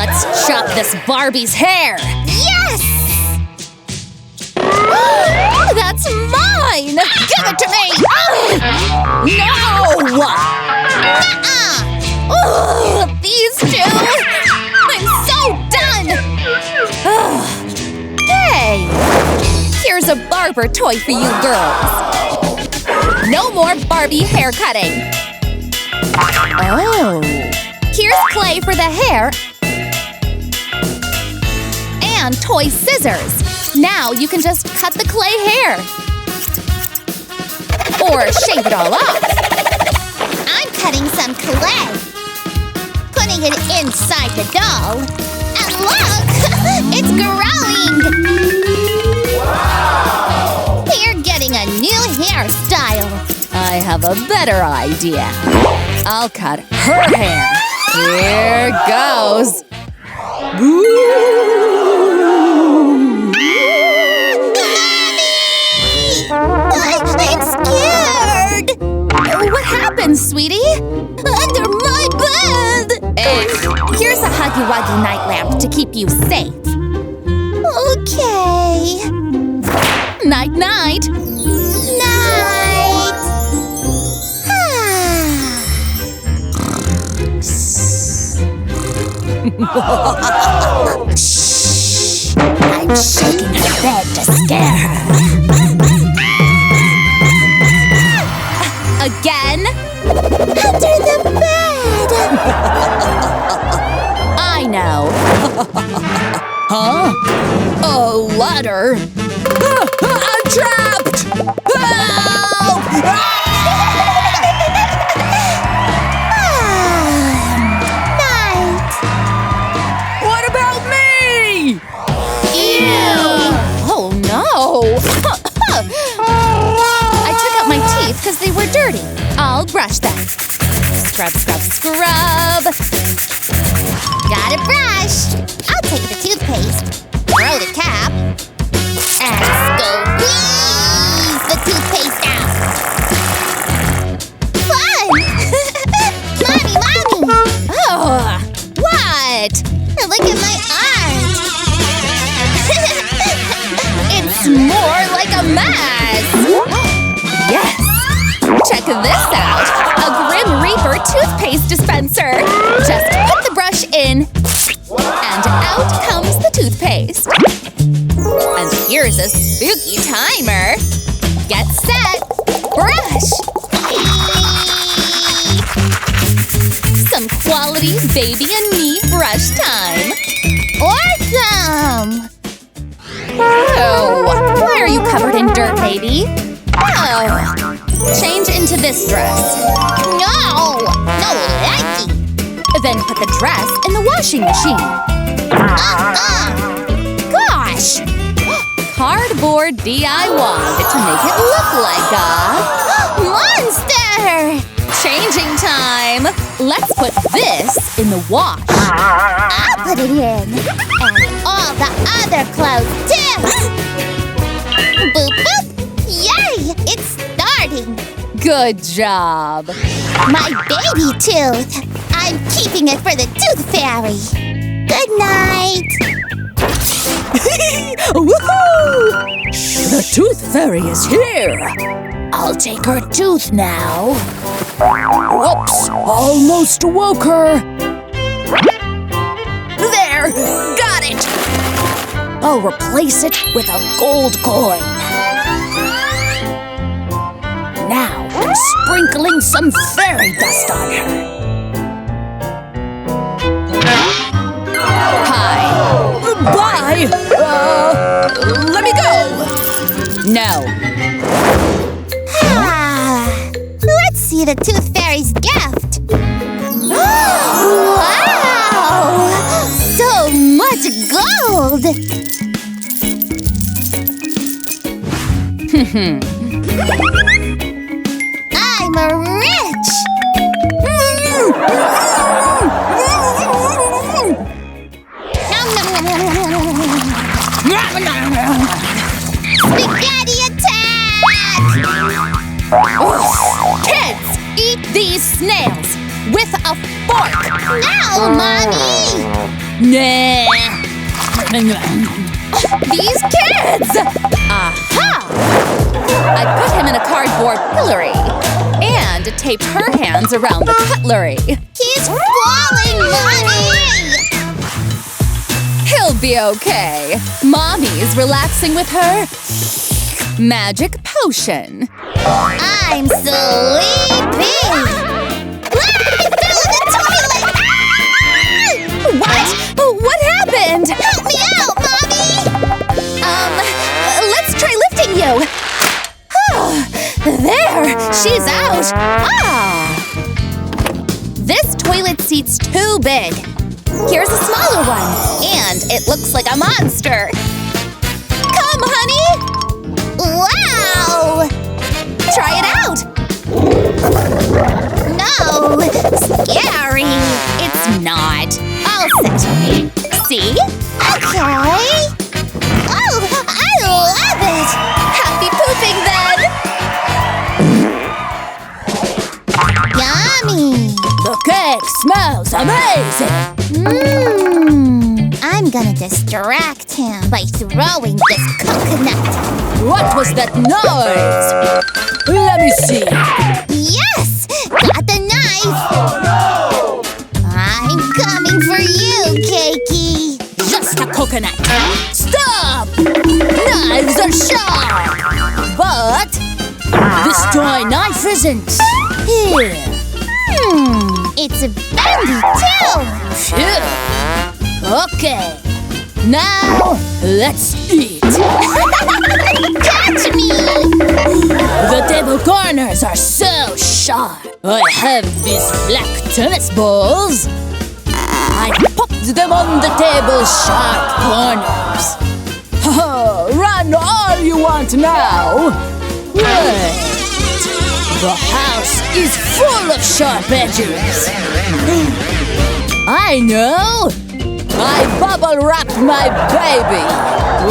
Let's chop this Barbie's hair! Yes! That's mine! Give it to me! No! These two! I'm so done! Hey! Here's a barber toy for you girls. No more Barbie hair cutting. Oh. Here's clay for the hair. And toy scissors. Now you can just cut the clay hair. Or shave it all off. I'm cutting some clay. Putting it inside the doll. And look! It's growing! Wow! You're getting a new hairstyle. I have a better idea. I'll cut her hair. Here goes. I'm scared! What happened, sweetie? Under my bed! Here's a Huggy Wuggy night lamp to keep you safe. Okay. Night-night. Night! Shh! I'm shaking her bed to scare her. Again? Under the bed! I know. Huh? A ladder? I'm trapped! Help! Night! What about me? Ew! Oh no! I took out my teeth because they were dirty. I'll brush them. Scrub, scrub, scrub. Got it brushed! I'll take the toothpaste, throw the cap, and squeeze the toothpaste out. Fun! Mommy! Oh, what? Look at my arm! It's more like a mess. Yes. Check this out. A Grim Reaper toothpaste dispenser. Just put the brush in, and out comes the toothpaste. And here's a spooky timer. Get set. Brush. Some quality baby and me brush time. Awesome! Oh, why are you covered in dirt, baby? Oh, change into this dress. No likey! Then put the dress in the washing machine. Gosh! Cardboard DIY to make it look like a Monster! changing time. Let's put this in the wash. I'll put it in. And all the other clothes, too! Boop, boop! Yay! It's starting! Good job. My baby tooth! I'm keeping it for the tooth fairy! Good night! Woohoo! The tooth fairy is here. I'll take her tooth now. Whoops! Almost woke her. There! Got it! I'll replace it with a gold coin. Now I'm sprinkling some fairy dust on her. Hi. Bye! Let me go! No. Let's see the tooth fairy's gift! Wow! So much gold! I'm rich! Spaghetti attack! Kids, eat these snails with a fork. No, Mommy! Nah. These kids! Aha! I put him in a cardboard pillory and taped her hands around the cutlery. He's falling, Mommy! He'll be okay. Mommy's relaxing with her magic potion. I'm sleepy! Ah, I fell in the toilet! Ah! What? What happened? Help me out, Mommy! Let's try lifting you. There, she's out. This toilet seat's too big. Here's a smaller one, and it looks like a monster. Come, honey. Wow! Try it out. No! Scary! It's not. I'll sit. See? Okay! Oh, I love it! Happy pooping then. Yummy! The cake smells amazing. I'm gonna distract him by throwing this coconut. What was that noise? Let me see. Yes! Got the knife! Oh, no! I'm coming for you, Cakey! Just a coconut. Stop! Knives are sharp. But this toy knife isn't. Here. It's bendy too! Phew. Okay. Now, let's eat. Catch me! The table corners are so sharp. I have these black tennis balls. I popped them on the table's sharp corners. Run all you want now. Wait. The house is full of sharp edges. I know. I bubble wrapped my baby.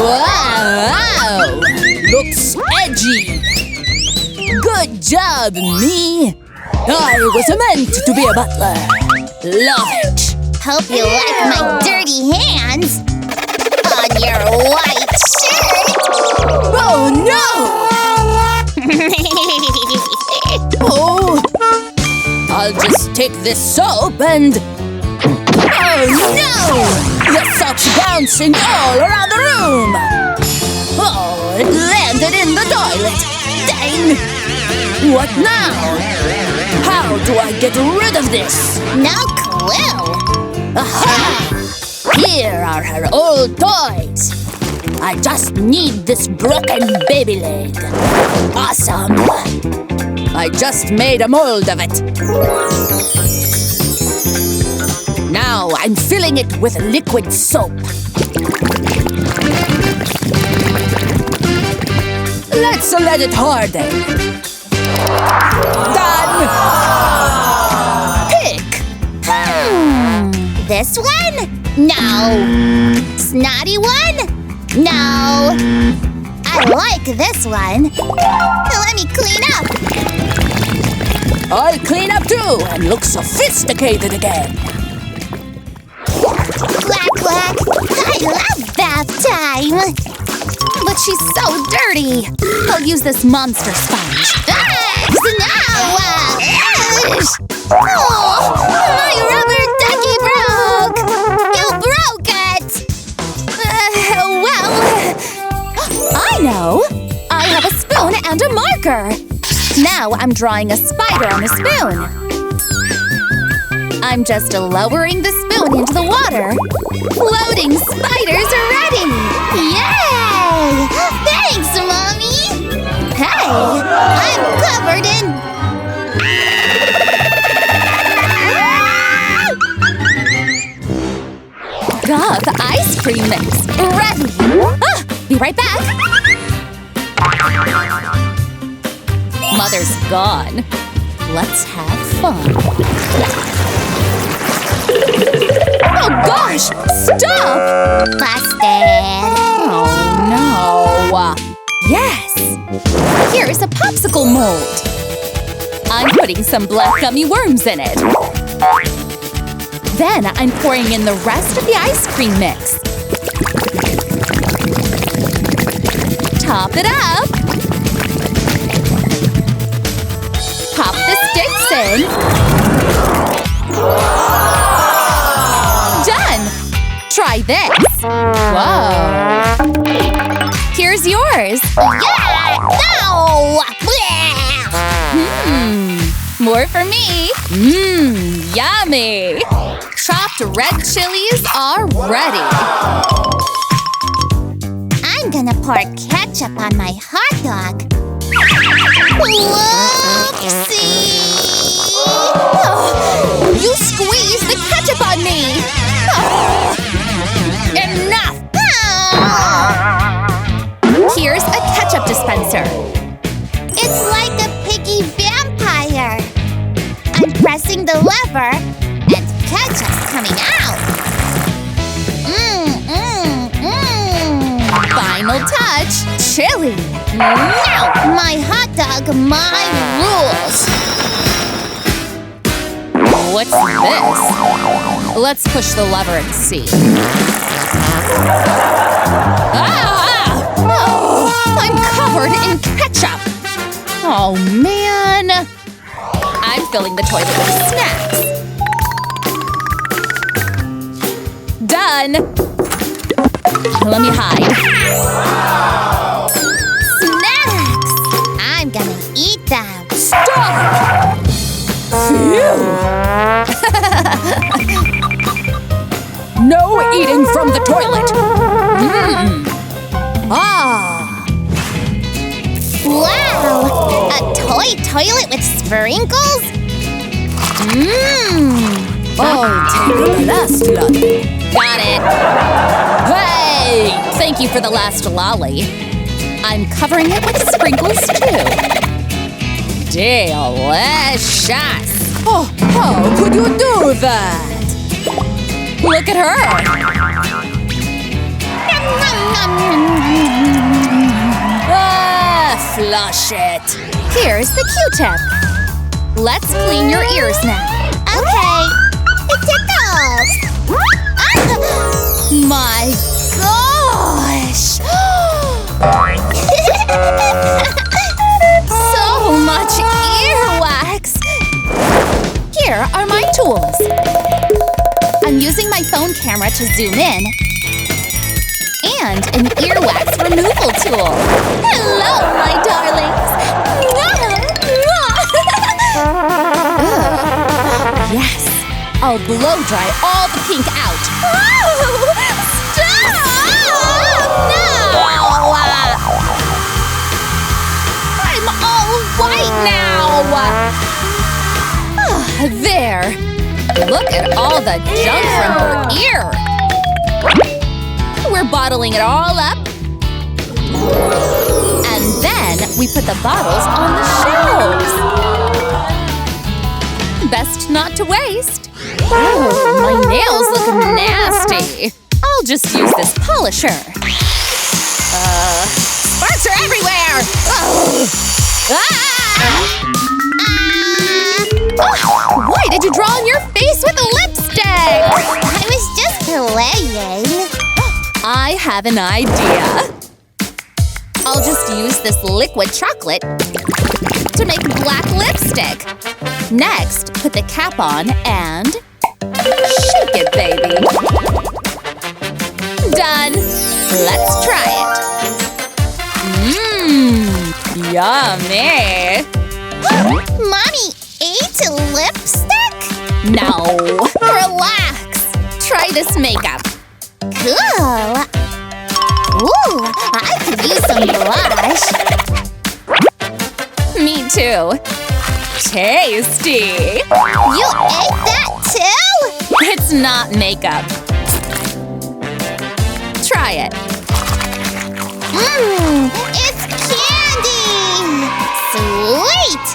Wow! Looks edgy. Good job, me. I was meant to be a butler. Love it. Hope you like my dirty hands on your white shirt! Oh, no! Oh! I'll just take this soap and... Oh, no! The soap's bouncing all around the room! Oh, it landed in the toilet! Dang! What now? How do I get rid of this? No clue! Aha! Here are her old toys! I just need this broken baby leg. Awesome! I just made a mold of it. Now I'm filling it with liquid soap. Let's let it harden. Done! Pick! This one? No. Snotty one? No. I like this one. Let me clean up. I'll clean up too and look sophisticated again. Quack, quack. I love bath time. But she's so dirty. I'll use this monster sponge. No! Oh, my rubber ducky broke! You broke it! Well, I know. I have a spoon and a marker. Now I'm drawing a spider on the spoon. I'm just lowering the spoon into the water. Floating spiders are ready! Yay! Thanks, Mommy! Hey! I'm covered in... Got the ice cream mix. Ready! Be right back! Mother's gone. Let's have fun. Oh gosh! Stop! Busted! Oh no! Yes! Here's a popsicle mold. I'm putting some black gummy worms in it. Then I'm pouring in the rest of the ice cream mix. Top it up. Pop the sticks in. Done! Try this. Whoa. Here's yours. Yeah! No! More for me. Yummy. Chopped red chilies are ready. I'm gonna pour ketchup on my hot dog. Whoopsie! Oh, you squeezed the ketchup on me. Oh, enough. Here's a ketchup dispenser. It's like a piggy vampire. I'm pressing the lever and ketchup's coming out. Final touch, chili. Now, my hot dog, my rules. What's this? Let's push the lever and see. Ah! Oh, I'm covered in ketchup. Oh, man. I'm filling the toilet with snacks. Done. Let me hide. Snacks! I'm gonna eat them. Stop! Phew! No eating from the toilet. Ah! Wow! A toy toilet with sprinkles? Oh, take the last lolly. Got it. Hey! Thank you for the last lolly. I'm covering it with sprinkles too. Delicious! Oh, how could you do that? Look at her! Ah, flush it. Here's the Q-tip. Let's clean your ears now. Okay. It tickles. My gosh! So much earwax! Here are my tools. I'm using my phone camera to zoom in and an earwax removal tool. Hello, my darlings! Yes, I'll blow dry all the pink out. Stop! No! I'm all white now! There! Look at all the junk from her ear! We're bottling it all up. And then we put the bottles on the shelves. Best not to waste. Oh, my nails look nasty. I'll just use this polisher. Sparks are everywhere! Oh. Oh, why did you draw on your face with lipstick? I was just playing. I have an idea. I'll just use this liquid chocolate to make black lipstick. Next, put the cap on and shake it, baby. Done. Let's try it. Yummy. Mommy ate lipstick? No. Relax. Try this makeup. Cool. Ooh, I could use some blush. Me too. Tasty. You ate that too? It's not makeup. Try it. It's candy! Sweet!